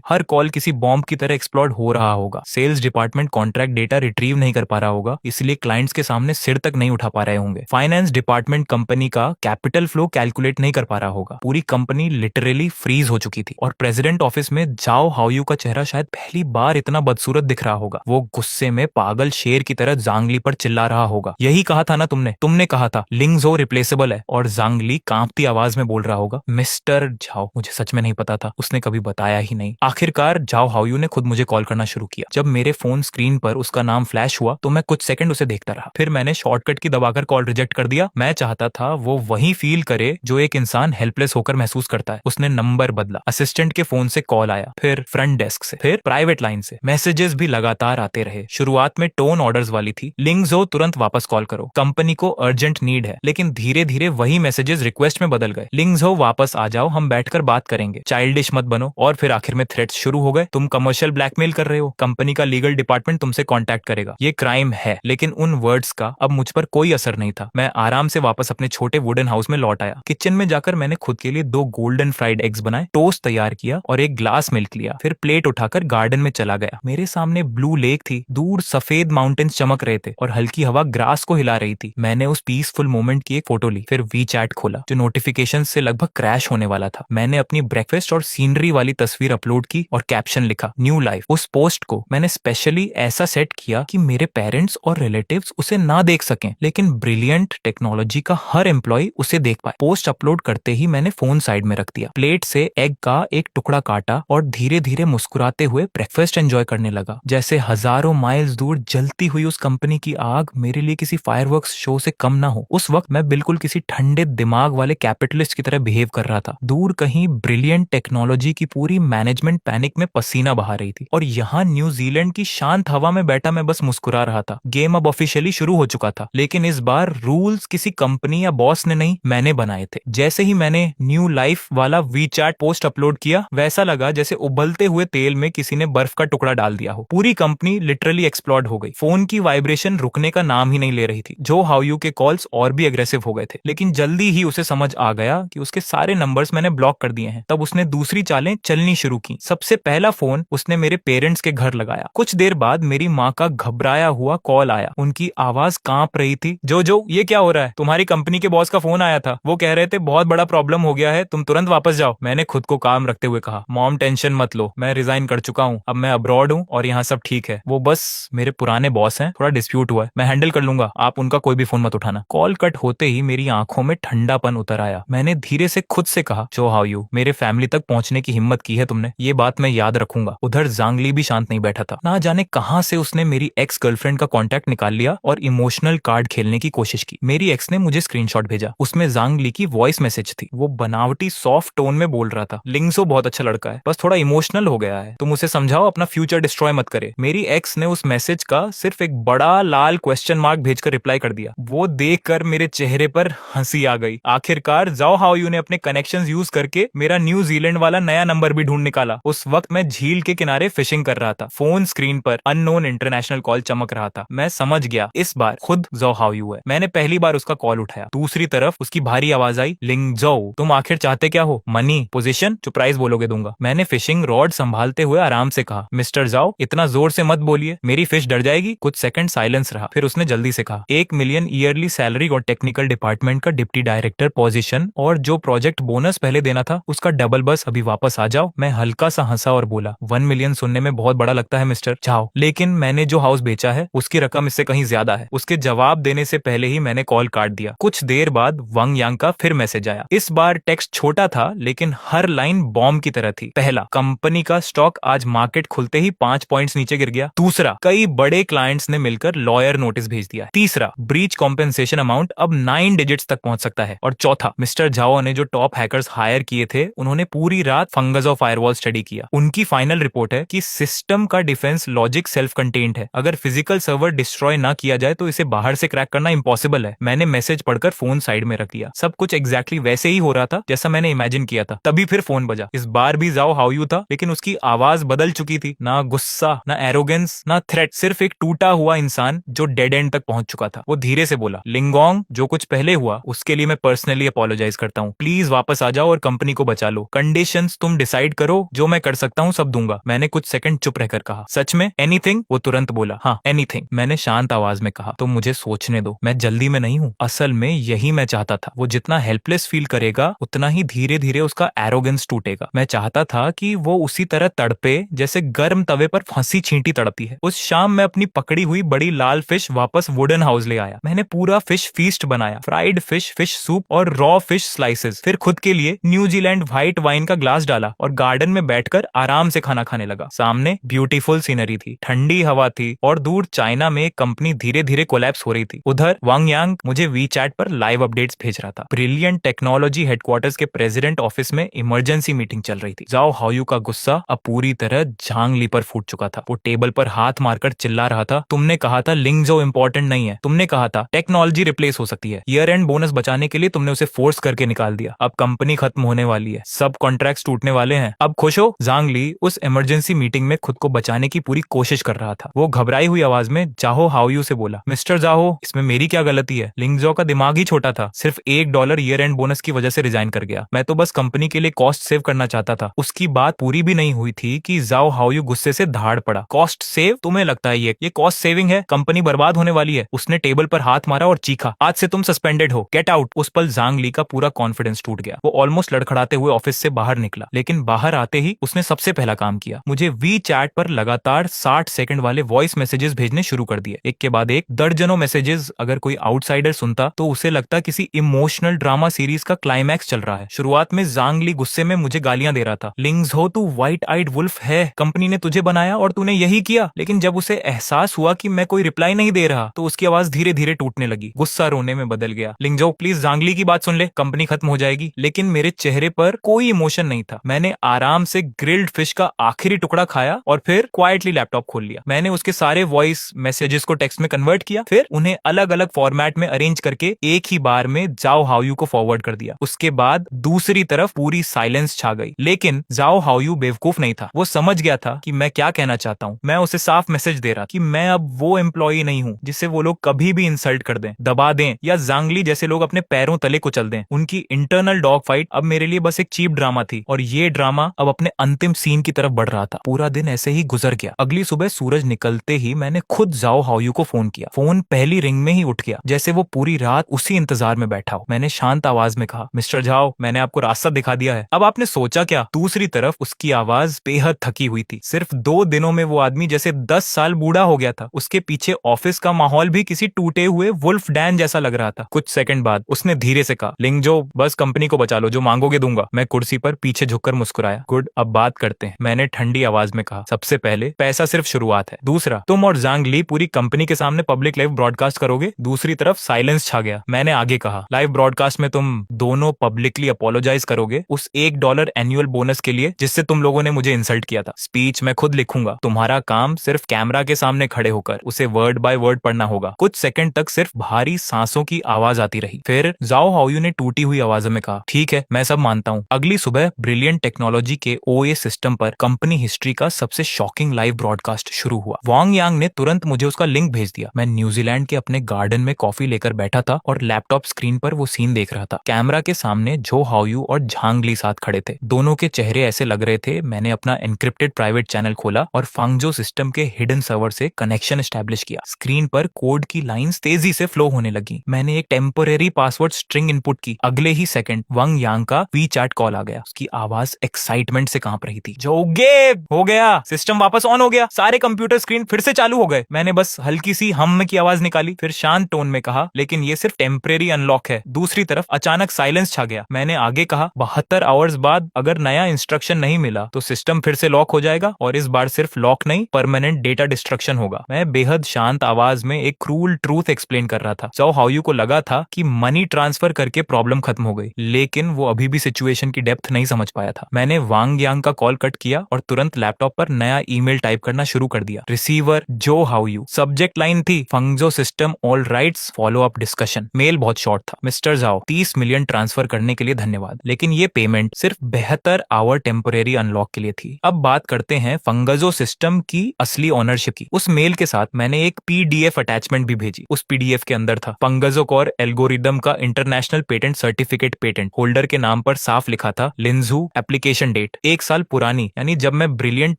हर कॉल किसी बॉम्ब की तरह एक्सप्लोड हो रहा होगा। Sales department contract data retrieve नहीं कर पा रहा होगा, इसलिए क्लाइंट्स के सामने सिर तक नहीं उठा पा रहे होंगे। फाइनेंस डिपार्टमेंट कंपनी का कैपिटल फ्लो कैलकुलेट नहीं कर पा रहा होगा। पूरी कंपनी लिटरली फ्रीज हो चुकी थी और प्रेसिडेंट ऑफिस में जाओ हाओयू का चेहरा शायद पहली बार इतना बदसूरत दिख रहा होगा। वो गुस्से में पागल शेर की तरह जांगली पर चिल्ला रहा होगा, यही कहा था ना तुमने कहा था लिंगजो रिप्लेसेबल है। और जांगली कांपती आवाज में बोल रहा होगा, मिस्टर झाओ, मुझे सच में नहीं पता था, उसने कभी बताया ही नहीं। आखिरकार जाओ हाओयू ने खुद मुझे कॉल करना शुरू किया। जब मेरे फोन स्क्रीन पर उसका नाम फ्लैश हुआ तो मैं कुछ सेकंड उसे देखता रहा, फिर मैंने शॉर्टकट की दबाकर कॉल रिजेक्ट कर दिया। मैं चाहता था वो वही फील करे जो एक इंसान हेल्पलेस होकर महसूस करता है। उसने नंबर बदला, असिस्टेंट के फोन से कॉल आया, फिर फ्रंट डेस्क से, फिर प्राइवेट लाइन से। मैसेजेस भी लगातार आते रहे। शुरुआत में टोन ऑर्डर्स वाली थी, लिंगजो तुरंत वापस कॉल करो, कंपनी को अर्जेंट नीड है। लेकिन धीरे धीरे वही मैसेजेस रिक्वेस्ट में बदल गए, लिंगजो वापस आ जाओ, हम बैठकर बात करेंगे, चाइल्डिश मत बनो। और फिर आखिर में थ्रेट्स शुरू हो गए, तुम कमर्शियल ब्लैकमेल कर रहे हो, कंपनी का लीगल डिपार्टमेंट तुमसे कांटेक्ट करेगा, ये क्राइम है। लेकिन उन वर्ड्स का अब मुझ पर कोई असर नहीं था। मैं आराम से वापस अपने छोटे वुडन हाउस में लौट आया। किचन में जाकर मैंने खुद के लिए 2 गोल्डन फ्राइड एग्स बनाए, टोस्ट तैयार किया और एक ग्लास मिल्क लिया। फिर प्लेट उठाकर गार्डन में चला गया। मेरे सामने ब्लू लेक थी, दूर सफेद माउंटेन्स चमक रहे थे और हल्की हवा ग्रास को हिला रही थी। मैंने उस पीसफुल मोमेंट की एक फोटो ली, फिर वी चैट खोला जो नोटिफिकेशन से लगभग क्रैश होने वाला था। मैंने अपनी ब्रेकफास्ट और सीनरी वाली तस्वीर अपलोड की और कैप्शन लिखा, न्यू लाइफ। उस पोस्ट को मैंने स्पेशली ऐसा सेट किया कि मेरे पेरेंट्स और रिलेटिव्स उसे ना देख सकें, लेकिन ब्रिलियंट टेक्नोलॉजी का हर एम्प्लॉय उसे देख पाए। पोस्ट अपलोड करते ही मैंने फोन साइड में रख दिया, प्लेट से एग का एक टुकड़ा काटा और धीरे धीरे मुस्कुराते हुए ब्रेकफास्ट एंजॉय करने लगा, जैसे हजारों माइल्स दूर जलती हुई उस कंपनी की आग मेरे लिए किसी फायरवर्क्स शो से कम ना हो। उस वक्त मैं बिल्कुल किसी ठंडे दिमाग वाले कैपिटलिस्ट की तरह बिहेव कर रहा था। दूर कहीं ब्रिलियंट टेक्नोलॉजी की पूरी मैनेजमेंट पैनिक में पसीना बहा रही थी और यहाँ न्यूजीलैंड की शांत हवा में बैठा मैं बस मुस्कुरा रहा था। गेम अब ऑफिशियली शुरू हो चुका था, लेकिन इस बार रूल्स किसी कंपनी या बॉस ने नहीं, मैंने बनाए थे। जैसे ही मैंने न्यू लाइफ वाला वी चैट पोस्ट अपलोड किया, वैसा लगा जैसे उबलते हुए तेल में किसी ने बर्फ का टुकड़ा डाल दिया हो। पूरी कंपनी लिटरली एक्सप्लोड हो गई। फोन की वाइब्रेशन रुकने का नाम ही नहीं ले रही थी। जो हाओयू के कॉल्स और भी अग्रेसिव हो गए थे, लेकिन जल्दी ही उसे समझ आ गया कि उसके सारे नंबर्स मैंने ब्लॉक कर दिए हैं। तब उसने दूसरी चालें चलनी शुरू की। सबसे पहला फोन उसने मेरे पेरेंट्स के घर लगाया। कुछ देर बाद मेरी माँ का घबराया हुआ कॉल आया। उनकी आवाज कांप रही थी, जो ये क्या हो रहा है? तुम्हारी कंपनी के बॉस का फोन आया था, वो कह रहे थे बहुत बड़ा प्रॉब्लम हो गया है, तुम तुरंत वापस जाओ। मैंने खुद को काम रखते हुए कहा, मॉम टेंशन मत लो, मैं रिजाइन कर चुका हूँ, अब मैं अब्रॉड हूँ और यहाँ सब ठीक है। वो बस मेरे पुराने बॉस हैं, थोड़ा डिस्प्यूट हुआ है, मैं हैंडल कर लूंगा, आप उनका कोई भी फोन मत उठाना। कॉल कट होते ही मेरी आंखों में ठंडापन उतर आया। मैंने धीरे से खुद से कहा, जो हाउ यू, मेरे फैमिली तक पहुंचने की हिम्मत की है तुमने, ये बात मैं याद रखूंगा। उधर जांगली भी शांत नहीं बैठा था। ना जाने कहां से उसने मेरी एक्स गर्लफ्रेंड का कॉन्टैक्ट निकाल लिया और इमोशनल कार्ड खेलने की कोशिश की। मेरी एक्स ने मुझे स्क्रीनशॉट भेजा, उसमें जांगली की वॉइस मैसेज थी। वो बनावटी सॉफ्ट टोन में बोल रहा था, लिंगसो बहुत अच्छा लड़का है, बस थोड़ा इमोशनल हो गया है, तुम उसे समझाओ अपना फ्यूचर डिस्ट्रॉय मत करे। मेरी एक्स ने उस मैसेज का सिर्फ एक बड़ा लाल क्वेश्चन मार्क भेजकर रिप्लाई कर दिया। वो देखकर मेरे चेहरे पर हंसी आ गई। आखिरकार जाओ हाउ यू ने अपने कनेक्शंस यूज करके मेरा न्यूजीलैंड वाला नया नंबर भी ढूंढ निकाला। उस वक्त मैं झील के किनारे फिशिंग कर रहा था। फोन स्क्रीन पर अननोन इंटरनेशनल कॉल चमक रहा था। मैं समझ गया, इस बार खुद जाओ हाउ यू है। मैंने पहली बार उसका कॉल उठाया। दूसरी तरफ उसकी भारी आवाज आई, लिंग जाओ, तुम आखिर चाहते क्या हो? मनी, पोजीशन, जो प्राइस बोलोगे दूंगा। मैंने फिशिंग रॉड संभालते हुए आराम से कहा, मिस्टर जाओ, इतना जोर से मत बोलिए, मेरी फिश डर जाएगी। कुछ सेकंड साइलेंस रहा, फिर उसने जल्दी से कहा, 1 मिलियन ईयरली सैलरी और टेक्निकल डिपार्टमेंट का डिप्टी डायरेक्टर पोजीशन और जो प्रोजेक्ट बोनस पहले देना था उसका डबल, बस अभी वापस आ जाओ। मैं हल्का सा हंसा और बोला, 1 मिलियन सुनने में बहुत बड़ा लगता है मिस्टर जाओ, लेकिन मैंने जो हाउस बेचा है उसकी रकम इससे कहीं ज्यादा है। उसके जवाब देने से पहले ही मैंने कॉल काट दिया। कुछ देर बाद वंग यांग का फिर मैसेज आया। इस बार टेक्स्ट छोटा था लेकिन हर लाइन बॉम्ब की तरह थी। पहला, कंपनी का स्टॉक आज मार्केट खुलते ही 5 पॉइंट्स नीचे गिर गया। दूसरा, कई बड़े क्लाइंट्स ने मिलकर लॉयर नोटिस भेज दिया। तीसरा, ब्रीच कॉम्पेंसेशन अमाउंट अब 9 डिजिट्स तक पहुंच सकता है। और चौथा, मिस्टर झाओ ने जो टॉप हैकर्स हायर किए थे उन्होंने पूरी रात फंगस और फायरवॉल स्टडी किया। उनकी फाइनल रिपोर्ट है कि सिस्टम का डिफेंस लॉजिक सेल्फ कंटेन्ड है। अगर फिजिकल सर्वर डिस्ट्रॉय ना किया जाए तो इसे बाहर से क्रैक करना इम्पॉसिबल है। मैंने मैसेज पढ़कर फोन साइड में रख दिया। सब कुछ एग्जैक्टली वैसे ही हो रहा था जैसा मैंने इमेजिन किया था। तभी फिर फोन बजा। इस बार भी जाओ हाउ यू था, लेकिन उसकी आवाज बदल चुकी थी। ना गुस्सा, ना एरोगेंस, ना थ्रेट, सिर्फ एक टूटा हुआ इंसान जो डेड एंड तक पहुंच चुका था। वो धीरे से बोला, लिंगोंग, जो कुछ पहले हुआ उसके लिए मैं पर्सनली अपोलोजाइज करता हूँ। प्लीज वापस आ जाओ और कंपनी को बचा डालो, कंडीशंस तुम डिसाइड करो, जो मैं कर सकता हूँ सब दूंगा। मैंने कुछ सेकंड चुप रहकर कहा, सच में एनीथिंग? वो तुरंत बोला, हाँ एनीथिंग। मैंने शांत आवाज में कहा, तो मुझे सोचने दो, मैं जल्दी में नहीं हूँ। असल में यही मैं चाहता था। वो जितना हेल्पलेस फील करेगा उतना ही धीरे धीरे उसका एरोगेंस टूटेगा। मैं चाहता था कि वो उसी तरह तड़पे जैसे गर्म तवे पर फंसी चींटी तड़पती है। उस शाम मैं अपनी पकड़ी हुई बड़ी लाल फिश वापस वुडन हाउस ले आया। मैंने पूरा फिश फीस्ट बनाया, फ्राइड फिश, फिश सूप और रॉ फिश स्लाइसेस। फिर खुद के लिए न्यूजीलैंड व्हाइट वाइन का ग्लास डाला और गार्डन में बैठकर आराम से खाना खाने लगा। सामने ब्यूटीफुल सीनरी थी, ठंडी हवा थी और दूर चाइना में एक कंपनी धीरे धीरे कोलैप्स हो रही थी। उधर वांग यांग मुझे वीचैट पर लाइव अपडेट्स भेज रहा था। ब्रिलियंट टेक्नोलॉजी हेडक्वार्टर्स के प्रेसिडेंट ऑफिस में इमरजेंसी मीटिंग चल रही थी। जाओ हाओयू का गुस्सा अब पूरी तरह झांगली पर फूट चुका था। वो टेबल पर हाथ मारकर चिल्ला रहा था, तुमने कहा था लिंगजो इंपॉर्टेंट नहीं है, तुमने कहा था टेक्नोलॉजी रिप्लेस हो सकती है, ईयर एंड बोनस बचाने के लिए तुमने उसे फोर्स करके निकाल दिया। अब कंपनी खत्म होने वाली है, सब कॉन्ट्रैक्ट्स टूटने वाले हैं, अब खुश हो? जांग ली उस इमरजेंसी मीटिंग में खुद को बचाने की पूरी कोशिश कर रहा था। वो घबराई हुई आवाज में जाहो हाओयू से बोला, मिस्टर जाहो, इसमें मेरी क्या गलती है? लिंगजो का दिमाग ही छोटा था, सिर्फ $1 ईयर एंड बोनस की वजह से रिजाइन कर गया। मैं तो बस कंपनी के लिए कॉस्ट सेव करना चाहता था। उसकी बात पूरी भी नहीं हुई थी कि जाओ हाओयू गुस्से से धाड़ पड़ा। Cost save? तुम्हें लगता है ये कॉस्ट सेविंग है? कंपनी बर्बाद होने वाली है। उसने टेबल पर हाथ मारा और चीखा, आज से तुम सस्पेंडेड हो, गेट आउट। उस पल जांग ली का पूरा कॉन्फिडेंस टूट गया। वो ऑलमोस्ट लड़खड़ाते हुए ऑफिस से बाहर निकला, लेकिन बाहर आते ही उसने सबसे पहला काम किया, मुझे वी चैट पर लगातार 60 सेकंड वाले वॉइस मैसेजेस भेजने शुरू कर दिए। एक के बाद एक दर्जनों मैसेजेस। अगर कोई आउटसाइडर सुनता तो उसे लगता किसी इमोशनल ड्रामा सीरीज का क्लाइमैक्स चल रहा है। शुरुआत में जांग ली गुस्से में मुझे गालियां दे रहा था, लिंग्जो तू व्हाइट आइड वुल्फ है, कंपनी ने तुझे बनाया और तूने यही किया। लेकिन जब उसे एहसास हुआ कि मैं कोई रिप्लाई नहीं दे रहा तो उसकी आवाज धीरे धीरे टूटने लगी। गुस्सा रोने में बदल गया। लिंगजो प्लीज जांग ली की बात सुन ले, कंपनी खत्म हो जाएगी। लेकिन मेरे चेहरे पर कोई इमोशन नहीं था। मैंने आराम से ग्रिल्ड फिश का आखिरी टुकड़ा खाया और फिर क्वाइटली लैपटॉप खोल लिया। मैंने उसके सारे वॉइस मैसेजेस को टेक्स्ट में कन्वर्ट किया, फिर उन्हें अलग अलग फॉर्मेट में अरेंज करके एक ही बार में जाओ हाओयू को फॉरवर्ड कर दिया। उसके बाद दूसरी तरफ पूरी साइलेंस छा गई। लेकिन जाओ हाओयू बेवकूफ नहीं था। वो समझ गया था कि मैं क्या कहना चाहता हूँ। मैं उसे साफ मैसेज दे रहा कि मैं अब वो एम्प्लॉई नहीं हूँ जिसे वो लोग कभी भी इंसल्ट कर दें, दबा दें या जांगली जैसे लोग अपने पैरों तले कुचल दें। उनकी इंटरनल डॉग फाइट अब मेरे लिए बस एक चीप ड्रामा थी और ये ड्रामा अब अपने अंतिम सीन की तरफ बढ़ रहा था। पूरा दिन ऐसे ही गुजर गया। अगली सुबह सूरज निकलते ही मैंने खुद जाओ हाओयू को फोन किया। फोन पहली रिंग में ही उठ गया, जैसे वो पूरी रात उसी इंतजार में बैठा हो। मैंने शांत आवाज में कहा, मिस्टर जाओ, मैंने आपको रास्ता दिखा दिया है, अब आपने सोचा क्या? दूसरी तरफ उसकी आवाज बेहद थकी हुई थी। सिर्फ 2 दिनों में वो आदमी जैसे 10 साल बूढ़ा हो गया था। उसके पीछे ऑफिस का माहौल भी किसी टूटे हुए वुल्फ डैन जैसा लग रहा था। कुछ सेकंड बाद उसने धीरे से कहा, लिंगजो बस कंपनी को बचा लो, जो मांगोगे दूंगा। मैं कुर्सी पर पीछे झुककर मुस्कुराया। गुड, अब बात करते हैं, मैंने ठंडी आवाज में कहा। सबसे पहले पैसा सिर्फ शुरुआत है। दूसरा, तुम और जांग ली पूरी कंपनी के सामने पब्लिक लाइव ब्रॉडकास्ट करोगे। दूसरी तरफ साइलेंस छा गया। मैंने आगे कहा, लाइव ब्रॉडकास्ट में तुम दोनों पब्लिकली अपोलोजाइज करोगे उस $1 एनुअल बोनस के लिए जिससे तुम लोगों ने मुझे इंसल्ट किया था। स्पीच मैं खुद लिखूंगा, तुम्हारा काम सिर्फ कैमरा के सामने खड़े होकर उसे वर्ड बाय वर्ड पढ़ना होगा। कुछ सेकंड तक सिर्फ भारी सांसों की आवाज आती रही। फिर जाओ हाओयू ने टूटी हुई आवाजों में कहा, ठीक है, मैं सब मानता हूँ। अगली सुबह ब्रिलियंट टेक्नोलॉजी के ओए सिस्टम पर कंपनी हिस्ट्री का सबसे शॉकिंग लाइव ब्रॉडकास्ट शुरू हुआ। वांग यांग ने तुरंत मुझे उसका लिंक भेज दिया। मैं न्यूजीलैंड के अपने गार्डन में कॉफी लेकर बैठा था और लैपटॉप स्क्रीन पर वो सीन देख रहा था। कैमरा के सामने जो हाओयू और झांग ली साथ खड़े थे। दोनों के चेहरे ऐसे लग रहे थे मैंने अपना एनक्रिप्टेड प्राइवेट चैनल खोला और फंगजो सिस्टम के हिडन सर्वर से कनेक्शन एस्टैब्लिश किया। स्क्रीन पर कोड की लाइंस तेजी से फ्लो होने लगी। मैंने एक टेम्परेरी पासवर्ड स्ट्रिंग इनपुट की। अगले ही सेकंड वांग यांग का वी चैट कॉल आ गया। उसकी आवाज एक्साइटमेंट से कांप रही थी। जोगे, हो गया, सिस्टम वापस ऑन हो गया, सारे कंप्यूटर स्क्रीन फिर से चालू हो गए। मैंने बस हल्की सी हम की आवाज निकाली, फिर शांत टोन में कहा, लेकिन ये सिर्फ टेम्परेरी अनलॉक है। दूसरी तरफ अचानक साइलेंस छा गया। मैंने आगे कहा, 72 आवर्स बाद अगर नया इंस्ट्रक्शन नहीं मिला तो सिस्टम फिर से लॉक हो जाएगा और इस बार सिर्फ लॉक नहीं, परमानेंट डेटा डिस्ट्रक्शन होगा। मैं बेहद शांत आवाज में एक क्रूल ट्रूथ एक्सप्लेन कर रहा था। जाओ हाओयू को लगा था कि मनी ट्रांसफर करके प्रॉब्लम खत्म हो गई, लेकिन वो अभी भी सिचुएशन की डेप्थ नहीं समझ पाया था। मैंने वांग यांग का कॉल कट किया और तुरंत लैपटॉप पर नया ईमेल टाइप करना शुरू कर दिया। रिसीवर जो हाओयू। सब्जेक्ट लाइन थी, Fangzhou system all rights, follow up discussion. Mail बहुत शॉर्ट था। मिस्टर जाओ, 30 मिलियन ट्रांसफर करने के लिए धन्यवाद, लेकिन ये पेमेंट सिर्फ 72 आवर टेम्परेरी अनलॉक के लिए थी। अब बात करते हैं फंगजो सिस्टम की असली ओनरशिप की। उस मेल के साथ मैंने एक PDF अटैचमेंट भी भेजी। उस PDF के अंदर था फंगजो कोर एल्गोरिदम का international patent certificate, patent holder के नाम पर साफ साफ लिखा था लिंजू एप्लीकेशन डेट, 1 साल पुरानी। यानी जब मैं ब्रिलियंट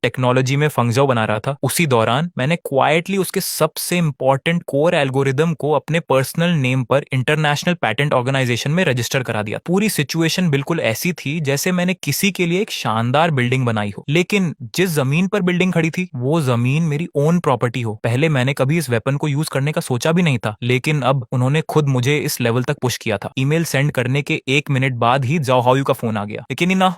टेक्नोलॉजी में फंगजाओ बना रहा था, उसी दौरान मैंने क्वाइटली उसके सबसे इंपॉर्टेंट कोर एल्गोरिदम को अपने पर्सनल नेम पर इंटरनेशनल पैटेंट ऑर्गेनाइजेशन में रजिस्टर करा दिया। पूरी सिचुएशन बिल्कुल ऐसी थी जैसे मैंने किसी के लिए एक शानदार बिल्डिंग बनाई हो, लेकिन जिस जमीन पर बिल्डिंग खड़ी थी वो जमीन मेरी ओन प्रॉपर्टी हो। पहले मैंने कभी इस वेपन को यूज करने का सोचा भी नहीं था, लेकिन अब उन्होंने खुद मुझे इस लेवल तक पुश किया था। ईमेल सेंड करने के 1 मिनट बाद ही जाओ हाउ यू का फोन आ गया,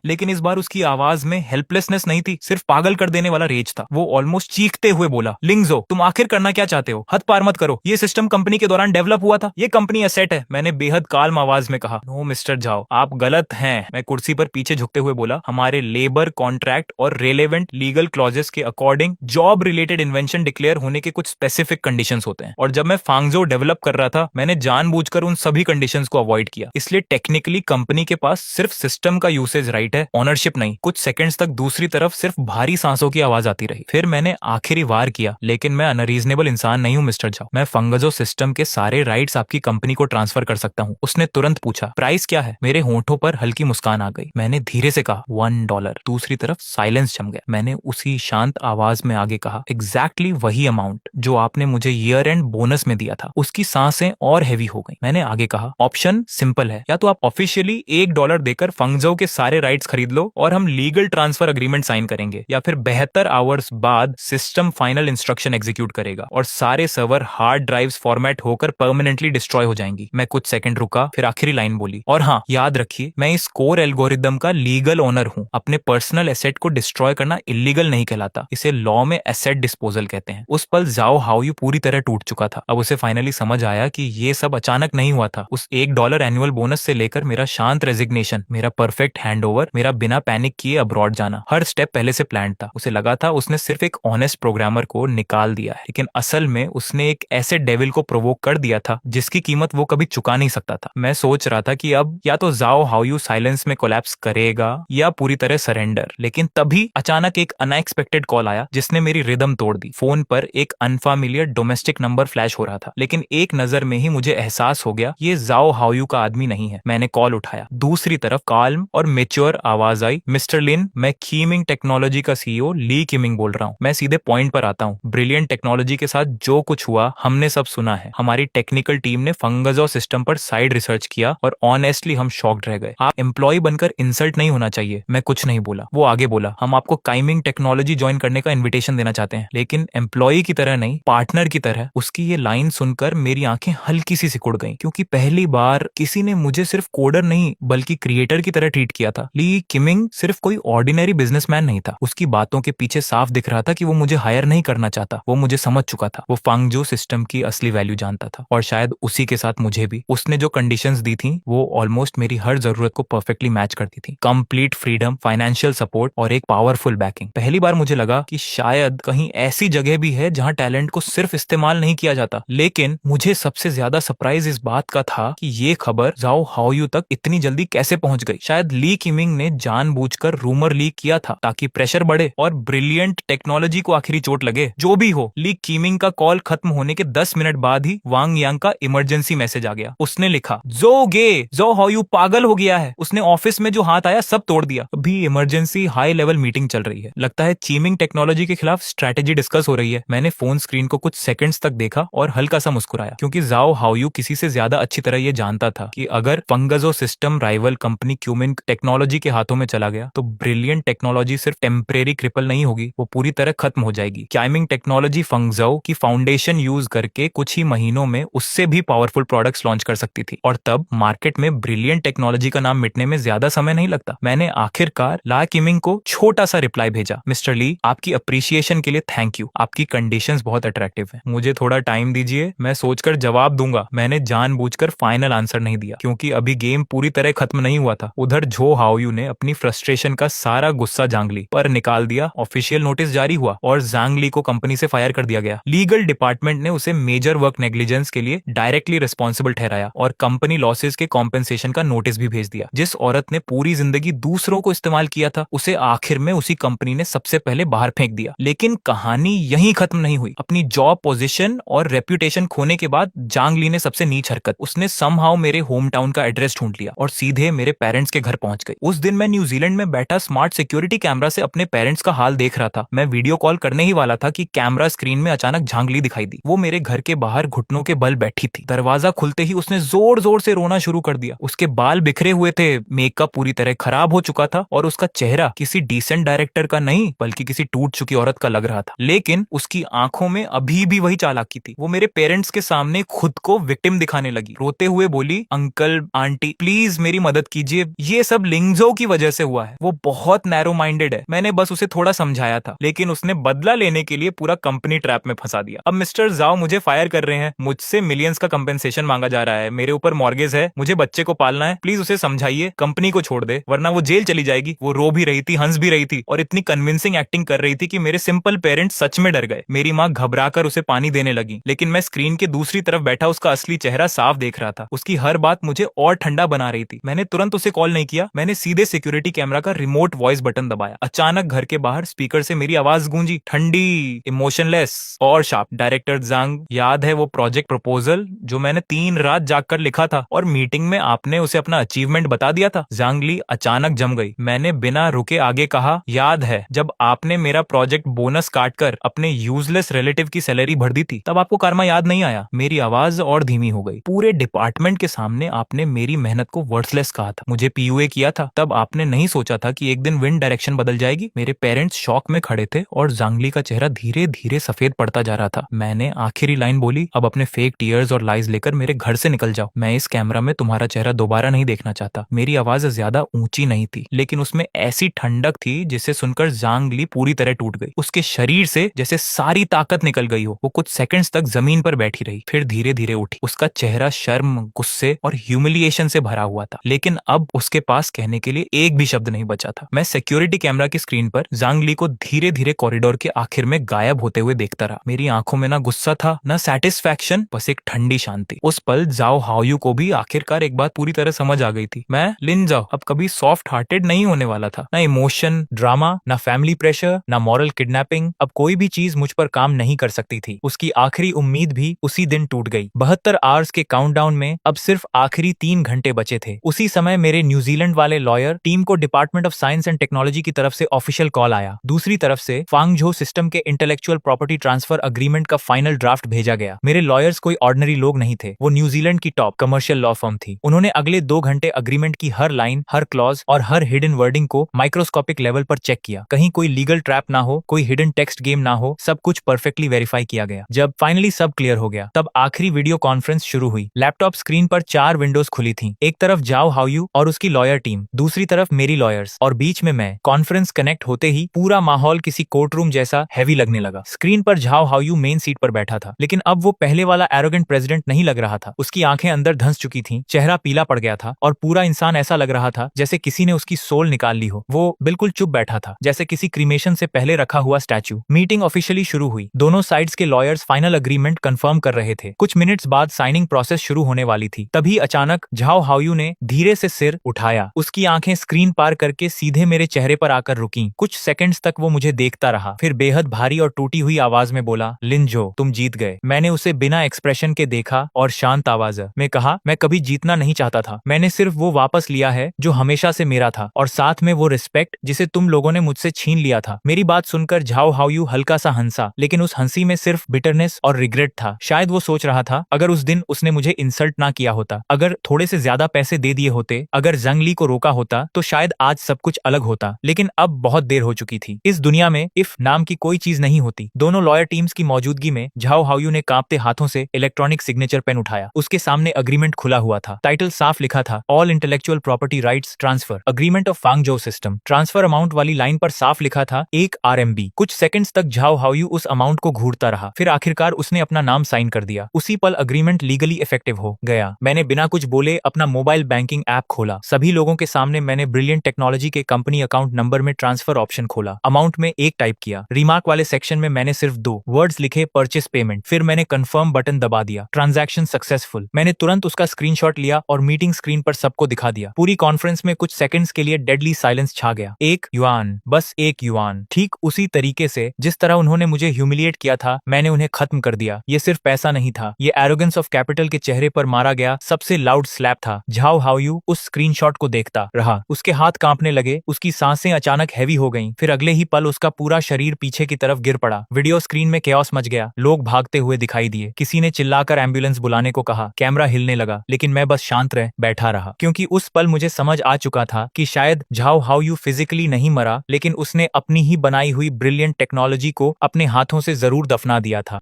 लेकिन इस बार उसकी आवाज में हेल्पलेसनेस नहीं थी, सिर्फ पागल कर देने वाला रेज था। वो ऑलमोस्ट चीखते हुए बोला, लिंगजो तुम आखिर करना क्या चाहते हो? हद पार मत करो, ये सिस्टम कंपनी के दौरान डेवलप हुआ था, ये कंपनी एसेट है। मैंने बेहद काल्म आवाज में कहा, नो मिस्टर जाओ, आप गलत हैं। मैं कुर्सी पर पीछे झुकते हुए बोला, हमारे लेबर कॉन्ट्रैक्ट और रेलेवेंट लीगल क्लॉजेस के according job related invention declare होने के कुछ स्पेसिफिक कंडीशंस होते हैं, और जब मैं फांगजो डेवलप कर रहा था मैंने जानबूझकर उन सभी कंडीशंस को अवॉइड किया। इसलिए टेक्निकली कंपनी के पास सिर्फ सिस्टम का यूसेज राइट है, ऑनरशिप नहीं। कुछ सेकंड्स तक दूसरी तरफ सिर्फ भारी सांसों की आवाज आती रही। फिर मैंने आखिरी वार किया, लेकिन मैं अनरीजनेबल इंसान नहीं हूं मिस्टर जाओ, मैं फंगजो सिस्टम के सारे राइट्स आपकी कंपनी को ट्रांसफर कर सकता हूं। उसने तुरंत पूछा, प्राइस क्या है? मेरे होंठों पर हल्की मुस्कान आ गई। मैंने धीरे से कहा, $1। दूसरी तरफ साइलेंस जम गया। मैंने उसी शांत आवाज में आगे कहा, एग्जैक्टली वही अमाउंट जो आपने मुझे ईयर एंड बोनस में दिया था। उसकी सांसें और हैवी हो गई। मैंने आगे कहा, ऑप्शन सिंपल है, या तो आप ऑफिशियली $1 देकर फंगजो के सारे राइट्स खरीद लो और हम लीगल ट्रांसफर अग्रीमेंट साइन करेंगे, या फिर 72 आवर्स बाद सिस्टम फाइनल इंस्ट्रक्शन एग्जीक्यूट करेगा और सारे सर्वर हार्ड ड्राइव्स फॉर्मेट होकर परमानेंटली डिस्ट्रॉय हो जाएंगी। मैं कुछ सेकंड रुका, फिर आखिरी लाइन बोली, और हाँ याद रखिए, मैं इस कोर एल्गोरिदम का लीगल ओनर हूं। अपने पर्सनल एसेट को डिस्ट्रॉय करना इलीगल नहीं कहलाता, इसे लॉ में एसेट डिस्पोजल कहते हैं। उस पल जाओ हाउ पूरी तरह टूट चुका था। अब उसे फाइनली समझ आया कि ये सब अचानक नहीं हुआ था। उस $1 एनुअल बोनस से लेकर मेरा शांत रेजिग्नेशन, मेरा परफेक्ट हैंडओवर, मेरा बिना पैनिक किए अब्रॉड जाना, हर स्टेप पहले से प्लान था। उसे लगा था उसने सिर्फ एक ऑनेस्ट प्रोग्रामर को निकाल दिया है, लेकिन असल में उसने एक ऐसे डेविल को प्रोवोक कर दिया था जिसकी कीमत वो कभी चुका नहीं सकता था। मैं सोच रहा था कि अब या तो जाओ हाउ यू साइलेंस में कोलैप्स करेगा या पूरी तरह सरेंडर, लेकिन तभी अचानक एक अनएक्सपेक्टेड कॉल आया जिसने मेरी रिदम तोड़ दी। फोन पर एक अनफैमिलियर डोमेस्टिक नंबर फ्लैश हो रहा था, लेकिन एक नजर में ही मुझे एहसास हो गया ये जाओ हाउ यू का आदमी नहीं है। मैंने कॉल उठाया। दूसरी तरफ काल्म और मेच्योर आवाज आई, मिस्टर लिन, मैं कीमिंग टेक्नोलॉजी का सीईओ ली किमिंग बोल रहा हूँ। मैं सीधे पॉइंट पर आता हूँ। ब्रिलियंट टेक्नोलॉजी के साथ जो कुछ हुआ हमने सब सुना है। हमारी टेक्निकल टीम ने फंगजो सिस्टम पर साइड रिसर्च किया और ऑनेस्टली हम शॉक्ड रह गए। आप एम्प्लॉय बनकर इंसल्ट नहीं होना चाहिए। मैं कुछ नहीं बोला। वो आगे बोला, हम आपको काइमिंग टेक्नोलॉजी ज्वाइन करने का इन्विटेशन देना चाहते हैं, लेकिन एम्प्लॉय की तरह नहीं, पार्टनर की तरह। उसकी ये लाइन सुनकर मेरी आंखें हल्की सी सिकुड़ गईं, क्योंकि पहली बार किसी ने मुझे सिर्फ कोडर नहीं बल्कि क्रिएटर की तरह ट्रीट किया था। ली किमिंग सिर्फ कोई ऑर्डिनरी बिजनेसमैन नहीं था। उसकी बातों के पीछे साफ दिख रहा था कि वो मुझे हायर नहीं करना चाहता। वो मुझे समझ चुका था। वो फंगजो सिस्टम की असली वैल्यू जानता था, और शायद उसी के साथ मुझे भी। उसने जो कंडीशंस दी थी वो ऑलमोस्ट मेरी हर जरूरत को परफेक्टली मैच करती थी। कंप्लीट फ्रीडम, फाइनेंशियल सपोर्ट और एक पावरफुल बैकिंग। पहली बार मुझे लगा कि शायद कहीं ऐसी जगह भी है जहां टैलेंट को सिर्फ इस्तेमाल नहीं किया जाता। लेकिन मुझे सबसे ज्यादा सरप्राइज इस बात का था कि ये खबर जाओ हाउ यू तक इतनी जल्दी कैसे पहुंच गई। शायद ली किमिंग ने जानबूझकर रूमर लीक किया था ताकि प्रेशर बढ़े और ब्रिलियंट टेक्नोलॉजी को आखिरी चोट लगे। जो भी हो, ली किमिंग का कॉल खत्म होने के 10 मिनट बाद ही वांग यांग का इमरजेंसी मैसेज आ गया। उसने लिखा, जो हाउ यू पागल हो गया है। उसने ऑफिस में जो हाथ आया सब तोड़ दिया। अभी इमरजेंसी हाई लेवल मीटिंग चल रही है। लगता है चीमिंग टेक्नोलॉजी के खिलाफ स्ट्रैटेजी डिस्कस हो रही है। मैंने फोन स्क्रीन को कुछ सेकंड्स तक देखा और हल्का सा मुस्कुराया, क्योंकि जाओ हाउ यू किसी से ज्यादा अच्छी तरह ये जानता था कि अगर फंगजो सिस्टम राइवल कंपनी क्यूमिंग टेक्नोलॉजी के हाथों में चला गया तो ब्रिलियंट टेक्नोलॉजी सिर्फ टेम्परेरी क्रिपल नहीं होगी, वो पूरी तरह खत्म हो जाएगी। क्याइमिंग टेक्नोलॉजी फंगजो की फाउंडेशन यूज करके कुछ ही महीनों में उससे भी पावरफुल प्रोडक्ट्स लॉन्च कर सकती थी, और तब मार्केट में ब्रिलियंट टेक्नोलॉजी का नाम मिटने में ज्यादा समय नहीं लगता। मैंने आखिरकार ला किमिंग को छोटा सा रिप्लाई भेजा, मिस्टर ली, आपकी अप्रिसिएशन के लिए थैंक यू। आपकी कंडीशंस बहुत अट्रैक्टिव हैं। मुझे थोड़ा टाइम दीजिए, मैं सोचकर जवाब दूंगा। मैंने जानबूझकर फाइनल आंसर नहीं दिया, क्योंकि अभी गेम पूरी तरह खत्म नहीं हुआ था। उधर जो हाओयू ने अपनी फ्रस्ट्रेशन का सारा गुस्सा जांगली पर निकाल दिया। ऑफिशियल नोटिस जारी हुआ और जांग ली को कंपनी से फायर कर दिया गया। लीगल डिपार्टमेंट ने उसे मेजर वर्क नेग्लिजेंस के लिए डायरेक्टली रिस्पॉन्सिबल ठहराया और कंपनी लॉसेस के कॉम्पेंसेशन का नोटिस भी भेज दिया। जिस औरत ने पूरी जिंदगी दूसरों को इस्तेमाल किया था, उसे आखिर में उसी कंपनी ने सबसे पहले बाहर फेंक दिया। लेकिन कहानी यहीं खत्म नहीं हुई। अपनी जॉब पोजीशन और रेप्यूटेशन खोने के बाद जांग ली ने सबसे नीच हरकत, उसने समहाउ मेरे होम टाउन का एड्रेस ढूंढ लिया और सीधे मेरे पेरेंट्स पेरेंट्स के घर पहुंच गई। उस दिन मैं न्यूजीलैंड में बैठा स्मार्ट सिक्योरिटी कैमरा से अपने पेरेंट्स का हाल देख रहा था। मैं वीडियो कॉल करने ही वाला था कि कैमरा स्क्रीन में अचानक झांगली दिखाई दी। वो मेरे घर के बाहर घुटनों के बल बैठी थी। दरवाजा खुलते ही उसने जोर जोर से रोना शुरू कर दिया। उसके बाल बिखरे हुए थे, मेकअप पूरी तरह खराब हो चुका था और उसका चेहरा किसी डिसेंट डायरेक्टर का नहीं बल्कि किसी टूट चुकी औरत का लग रहा था। लेकिन उसकी आंखों में अभी भी वही चालाकी थी। वो मेरे पेरेंट्स के सामने खुद को विक्टिम दिखाने लगी। रोते हुए बोली, अंकल आंटी प्लीज मेरी मदद कीजिए, ये सब लिंगजो की वजह से हुआ है। वो बहुत नैरो माइंडेड है। मैंने बस उसे थोड़ा समझाया था, लेकिन उसने बदला लेने के लिए पूरा कंपनी ट्रैप में फंसा दिया। अब मिस्टर जाओ मुझे फायर कर रहे हैं, मुझसे मिलियंस का कंपेंसेशन मांगा जा रहा है, मेरे ऊपर मॉर्गेज है, मुझे बच्चे को पालना है, प्लीज उसे समझाइए कंपनी को छोड़ दे वरना वो जेल चली जाएगी। वो रो भी रही थी, हंस भी रही थी और इतनी कन्विंसिंग एक्टिंग कर रही थी कि मेरे सिंपल पेरेंट्स सच में डर गए। मेरी माँ घबराकर उसे पानी देने लगी, लेकिन मैं स्क्रीन के दूसरी तरफ बैठा उसका असली चेहरा साफ देख रहा था। उसकी हर बात मुझे और ठंडा बना रही थी। मैंने तुरंत उसे कॉल नहीं किया, मैंने सीधे सिक्योरिटी कैमरा का रिमोट वॉइस बटन दबाया। अचानक घर के बाहर स्पीकर से मेरी आवाज गूंजी, ठंडी, इमोशनलेस और शार्प। डायरेक्टर जांग, याद है वो प्रोजेक्ट प्रपोजल जो मैंने 3 रात जागकर लिखा था और मीटिंग में आपने उसे अपना अचीवमेंट बता दिया था? जांगली अचानक जम गई। मैंने बिना रुके आगे कहा, याद है जब आपने मेरा प्रोजेक्ट बोनस काटकर अपने यूजलेस रिलेटिव की सैलरी भर दी थी, तब आपको कर्मा याद नहीं आया? मेरी आवाज और धीमी हो गई। पूरे डिपार्टमेंट के सामने आपने मेरी मेहनत को वर्थलेस कहा था, मुझे पीयूए किया था, तब आपने नहीं सोचा था कि एक दिन विंड डायरेक्शन बदल जाएगी? मेरे पेरेंट्स शॉक में खड़े थे और जांगली का चेहरा धीरे धीरे सफेद पड़ता जा रहा था। मैंने आखिरी लाइन बोली, अब अपने फेक टीयर्स और लाइज लेकर मेरे घर से निकल जाओ, मैं इस कैमरा में तुम्हारा चेहरा दोबारा नहीं देखना चाहता। मेरी आवाज ज्यादा ऊंची नहीं थी, लेकिन उसमें ऐसी ठंडक थी जिसे सुनकर जांगली पूरी तरह टूट गई। उसके शरीर से जैसे सारी ताकत निकल गई हो। वो कुछ सेकंड्स तक जमीन पर बैठी रही, फिर धीरे धीरे उठी। उसका चेहरा शर्म, गुस्से और ह्यूमिलिएशन से भरा हुआ था, लेकिन अब उसके पास कहने के लिए एक भी शब्द नहीं बचा था। मैं सिक्योरिटी कैमरा की स्क्रीन पर जांगली को धीरे धीरे कॉरिडोर के आखिर में गायब होते हुए देखता रहा। मेरी आंखों में ना गुस्सा था, ना सैटिस्फैक्शन, बस एक ठंडी शांति। उस पल जाओ हाओयू को भी आखिरकार एक बात पूरी तरह समझ आ गई थी। मैं लिन जाओ अब कभी सॉफ्ट हार्टेड नहीं होने वाला था। ना इमोशन, ड्रामा, ना फैमिली प्रेशर, ना मॉरल किडनैपिंग। अब कोई भी चीज मुझ पर काम नहीं कर सकती थी। उसकी आखिरी उम्मीद भी उसी दिन टूट गई। 72 आवर्स के काउंटडाउन में अब सिर्फ आखिरी 3 घंटे बचे थे। उसी समय मेरे न्यूजीलैंड वाले लॉयर टीम को department of science and technology की तरफ से ऑफिशियल कॉल आया। दूसरी तरफ से फांगझो सिस्टम के इंटेलेक्चुअल प्रॉपर्टी ट्रांसफर अग्रीमेंट का फाइनल ड्राफ्ट भेजा गया। मेरे लॉयर्स कोई ऑर्डिनरी लोग नहीं थे, वो न्यूजीलैंड की टॉप कमर्शियल लॉ फर्म थी। उन्होंने अगले 2 घंटे अग्रीमेंट की हर लाइन, हर क्लॉज और हर हिडन वर्डिंग को माइक्रोस्कोपिक लेवल पर चेक किया। कहीं कोई लीगल ट्रैप ना हो, कोई हिडन टेक्स्ट गेम ना हो, सब कुछ परफेक्टली वेरीफाई किया गया। जब फाइनली सब क्लियर हो गया, तब आखिरी वीडियो कॉन्फ्रेंस शुरू हुई। लैपटॉप स्क्रीन पर 4 विंडोज खुली थी। एक तरफ जाओ हाओयू और उसकी लॉयर टीम, दूसरी तरफ मेरी लॉयर्स और बीच में मैं। कॉन्फ्रेंस कनेक्ट होते ही पूरा माहौल किसी कोर्टरूम जैसा हैवी लगने लगा। स्क्रीन पर झाओ हाओयू मेन सीट पर बैठा था, लेकिन अब वो पहले वाला एरोगेंट प्रेसिडेंट नहीं लग रहा था। उसकी आंखें अंदर धंस चुकी थीं, चेहरा पीला पड़ गया था और पूरा इंसान ऐसा लग रहा था जैसे किसी ने उसकी सोल निकाल ली हो। वो बिल्कुल चुप बैठा था, जैसे किसी क्रीमेशन से पहले रखा हुआ स्टैच्यू। मीटिंग ऑफिशियली शुरू हुई। दोनों साइड्स के लॉयर्स फाइनल अग्रीमेंट कंफर्म कर रहे थे। कुछ मिनट्स बाद साइनिंग प्रोसेस शुरू होने वाली थी। तभी अचानक झाओ हाओयू ने धीरे से सिर उठाया। उसकी आंखें स्क्रीन पार करके सीधे मेरे चेहरे पर आकर रुकीं। कुछ सेकंड्स तक वो मुझे देखता रहा, फिर बेहद भारी और टूटी हुई आवाज में बोला, लिनजो तुम जीत गए। मैंने उसे बिना एक्सप्रेशन के देखा और शांत आवाज में कहा, मैं कभी जीतना नहीं चाहता था, मैंने सिर्फ वो वापस लिया है जो हमेशा से मेरा था, और साथ में वो रिस्पेक्ट जिसे तुम लोगों ने मुझसे छीन लिया था। मेरी बात सुनकर झाओ हाओयू हल्का सा हंसा, लेकिन उस हंसी में सिर्फ बिटरनेस और रिग्रेट था। शायद वो सोच रहा था, अगर उस दिन उसने मुझे इंसल्ट ना किया होता, अगर थोड़े से ज्यादा पैसे दे दिए होते, अगर जांगली को रोका होता, तो शायद आज सब कुछ अलग होता। लेकिन अब बहुत देर हो चुकी थी। इस दुनिया में इफ नाम की कोई चीज नहीं होती। दोनों लॉयर टीम्स की मौजूदगी में झाओ हाओयू ने कांपते हाथों से इलेक्ट्रॉनिक सिग्नेचर पेन उठाया। उसके सामने अग्रीमेंट खुला हुआ था। टाइटल साफ लिखा था, all intellectual property rights transfer agreement of Fangzhou system. Transfer amount वाली लाइन पर साफ लिखा था 1 RMB। कुछ सेकंड्स तक झाओ हाओयू उस अमाउंट को घूरता रहा, फिर आखिरकार उसने अपना नाम साइन कर दिया। उसी पल अग्रीमेंट लीगली इफेक्टिव हो गया। मैंने बिना कुछ बोले अपना मोबाइल बैंकिंग ऐप खोला। सभी लोगों के सामने मैंने ब्रिलियंट टेक्नोलॉजी के कंपनी अकाउंट नंबर में ट्रांसफर ऑप्शन खोला। अमाउंट में 1 टाइप किया। रिमार्क वाले सेक्शन में मैंने सिर्फ 2 वर्ड्स लिखे, परचेस पेमेंट। फिर मैंने कंफर्म बटन दबा दिया। Transaction successful. मैंने तुरंत उसका स्क्रीनशॉट लिया और मीटिंग स्क्रीन पर सबको दिखा दिया। पूरी कॉन्फ्रेंस में कुछ सेकंड्स के लिए डेडली साइलेंस छा गया। 1 युआन, बस 1 युआन। ठीक उसी तरीके से जिस तरह उन्होंने मुझे ह्यूमिलिएट किया था, मैंने उन्हें खत्म कर दिया। ये सिर्फ पैसा नहीं था, ये एरोगेंस ऑफ कैपिटल के चेहरे पर मारा गया सबसे लाउड स्लैप था। झाओ हाओयू उस स्क्रीन स्क्रीनशॉट को देखता रहा। उसके हाथ कांपने लगे, उसकी सांसें अचानक हैवी हो गईं। फिर अगले ही पल उसका पूरा शरीर पीछे की तरफ गिर पड़ा। वीडियो स्क्रीन में केओस मच गया। लोग भागते हुए दिखाई दिए। किसी ने चिल्लाकर एम्बुलेंस बुलाने को कहा। कैमरा हिलने लगा, लेकिन मैं बस शांत रह बैठा रहा, क्योंकि उस पल मुझे समझ आ चुका था कि शायद झाओ हाओयू फिजिकली नहीं मरा, लेकिन उसने अपनी ही बनाई हुई ब्रिलियंट टेक्नोलॉजी को अपने हाथों से जरूर दफना दिया था।